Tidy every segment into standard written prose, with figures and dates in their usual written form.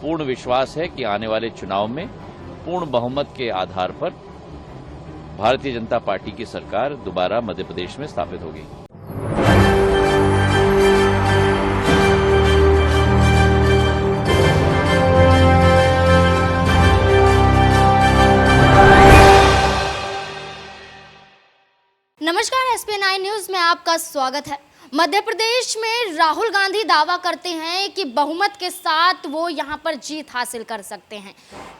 पूर्ण विश्वास है कि आने वाले चुनाव में पूर्ण बहुमत के आधार पर भारतीय जनता पार्टी की सरकार दोबारा मध्य प्रदेश में स्थापित होगी। नमस्कार, SP9 न्यूज में आपका स्वागत है। मध्य प्रदेश में राहुल गांधी दावा करते हैं कि बहुमत के साथ वो यहां पर जीत हासिल कर सकते हैं।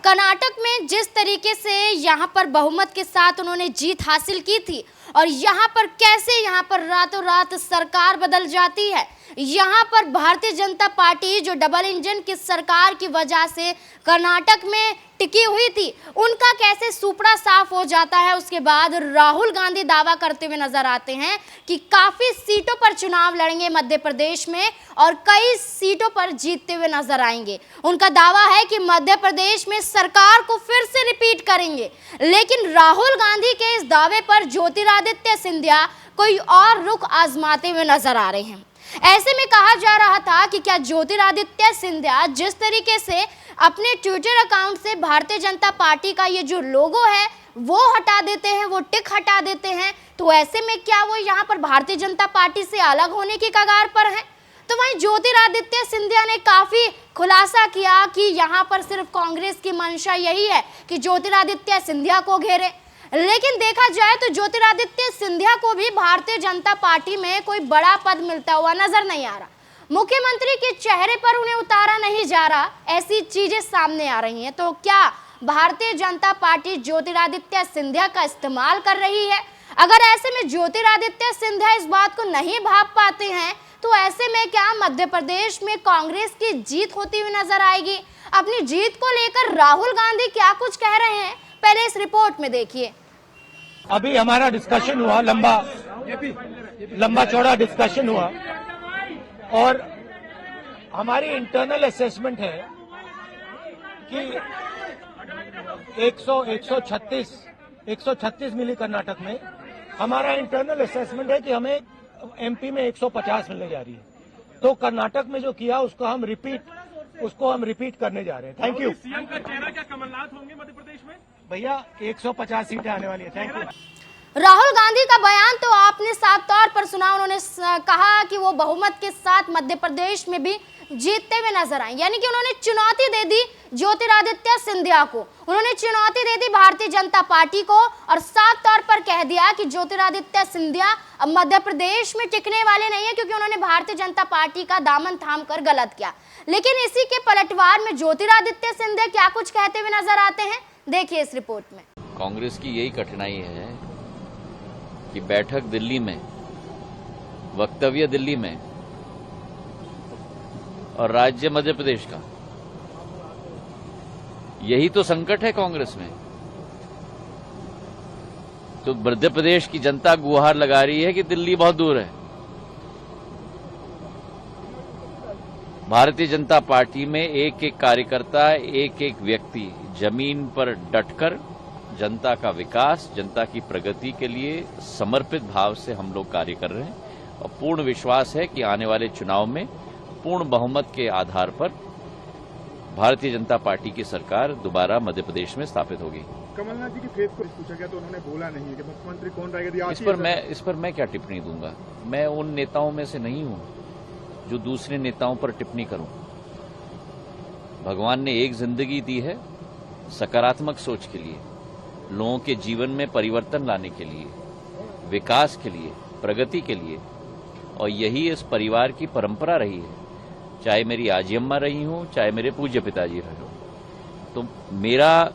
कर्नाटक में जिस तरीके से यहां पर बहुमत के साथ उन्होंने जीत हासिल की थी और यहां पर कैसे यहां पर रातों रात सरकार बदल जाती है, यहां पर भारतीय जनता पार्टी जो डबल इंजन की सरकार की वजह से कर्नाटक में टिकी हुई थी, उनका कैसे सुपड़ा साफ हो जाता है। उसके बाद राहुल गांधी दावा करते हुए नजर आते हैं कि काफी सीटों पर चुनाव लड़ेंगे मध्य प्रदेश में और कई सीटों पर जीतते हुए नजर आएंगे। उनका दावा है कि मध्य प्रदेश में सरकार को फिर से रिपीट करेंगे, लेकिन राहुल गांधी के इस दावे पर ज्योतिरादित्य सिंधिया कोई और रुख आजमाते हुए नजर आ रहे हैं। ऐसे में कहा जा रहा था कि क्या ज्योतिरादित्य सिंधिया जिस तरीके से अपने ट्विटर अकाउंट से भारतीय जनता पार्टी का ये जो लोगो है वो हटा देते हैं, वो टिक हटा देते हैं, तो ऐसे में क्या वो यहाँ पर भारतीय जनता पार्टी से अलग होने की कगार पर हैं? तो वहीं ज्योतिरादित्य सिंधिया ने काफी खुलासा किया कि यहाँ पर सिर्फ कांग्रेस की मंशा यही है कि ज्योतिरादित्य सिंधिया को घेरे। लेकिन देखा जाए तो ज्योतिरादित्य सिंधिया को भी भारतीय जनता पार्टी में कोई बड़ा पद मिलता हुआ नजर नहीं आ रहा। मुख्यमंत्री के चेहरे पर उन्हें उतारा नहीं जा रहा, ऐसी चीजें सामने आ रही हैं। तो क्या भारतीय जनता पार्टी ज्योतिरादित्य सिंधिया का इस्तेमाल कर रही है? अगर ऐसे में ज्योतिरादित्य सिंधिया इस बात को नहीं भाप पाते हैं तो ऐसे में क्या मध्य प्रदेश में कांग्रेस की जीत होती हुई नजर आएगी? अपनी जीत को लेकर राहुल गांधी क्या कुछ कह रहे हैं, पहले इस रिपोर्ट में देखिए। अभी हमारा डिस्कशन हुआ, लंबा चौड़ा डिस्कशन हुआ और हमारी इंटरनल असेसमेंट है कि 136 मिली कर्नाटक में। हमारा इंटरनल असेसमेंट है कि हमें MP में 150 मिलने जा रही है। तो कर्नाटक में जो किया उसको हम रिपीट करने जा रहे हैं। Thank you. सीएम का चेहरा क्या कमलनाथ होंगे मध्य प्रदेश में? भैया 150 सीटें आने वाली है। Thank you. राहुल गांधी का बयान तो आपने साफ तौर पर सुना। उन्होंने कहा कि वो बहुमत के साथ मध्य प्रदेश में भी जीतते हुए नजर आए, यानी कि उन्होंने चुनौती दे दी ज्योतिरादित्य सिंधिया को, उन्होंने चुनौती दे दी भारतीय जनता पार्टी को और साफ तौर पर कह दिया कि ज्योतिरादित्य सिंधिया अब मध्य प्रदेश में टिकने वाले नहीं है, क्योंकि उन्होंने भारतीय जनता पार्टी का दामन थाम कर गलत किया। लेकिन इसी के पलटवार में ज्योतिरादित्य सिंधिया क्या कुछ कहते हुए नजर आते हैं, देखिए इस रिपोर्ट में। कांग्रेस की यही कठिनाई है कि बैठक दिल्ली में, वक्तव्य दिल्ली में और राज्य मध्य प्रदेश का, यही तो संकट है कांग्रेस में। तो मध्य प्रदेश की जनता गुहार लगा रही है कि दिल्ली बहुत दूर है। भारतीय जनता पार्टी में एक एक कार्यकर्ता, एक एक व्यक्ति जमीन पर डटकर जनता का विकास, जनता की प्रगति के लिए समर्पित भाव से हम लोग कार्य कर रहे हैं और पूर्ण विश्वास है कि आने वाले चुनाव में पूर्ण बहुमत के आधार पर भारतीय जनता पार्टी की सरकार दोबारा मध्य प्रदेश में स्थापित होगी। कमलनाथ जी की फेस को पूछा गया तो उन्होंने बोला नहीं है कि मुख्यमंत्री कौन रहेगा। इस पर मैं क्या टिप्पणी दूंगा? मैं उन नेताओं में से नहीं हूं जो दूसरे नेताओं पर टिप्पणी करूं। भगवान ने एक जिंदगी दी है सकारात्मक सोच के लिए, लोगों के जीवन में परिवर्तन लाने के लिए, विकास के लिए, प्रगति के लिए, और यही इस परिवार की परंपरा रही है। चाहे मेरी आजी अम्मा रही हूं, चाहे मेरे पूज्य पिताजी रहे हो। तो मेरा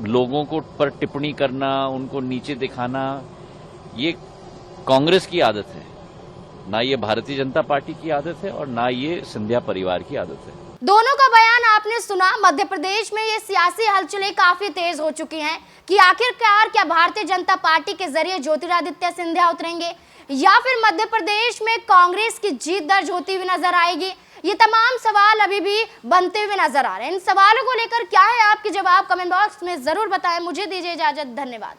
लोगों को पर टिप्पणी करना, उनको नीचे दिखाना, ये कांग्रेस की आदत है, ना ये भारतीय जनता पार्टी की आदत है और ना ये सिंधिया परिवार की आदत है। दोनों का बयान आपने सुना। मध्य प्रदेश में ये सियासी हलचलें काफी तेज हो चुकी हैं कि आखिरकार क्या भारतीय जनता पार्टी के जरिए ज्योतिरादित्य सिंधिया उतरेंगे या फिर मध्य प्रदेश में कांग्रेस की जीत दर्ज होती हुई नजर आएगी। ये तमाम सवाल अभी भी बनते हुए नजर आ रहे हैं। इन सवालों को लेकर क्या है आपके जवाब, कमेंट बॉक्स में जरूर बताएं। मुझे दीजिए इजाजत, धन्यवाद।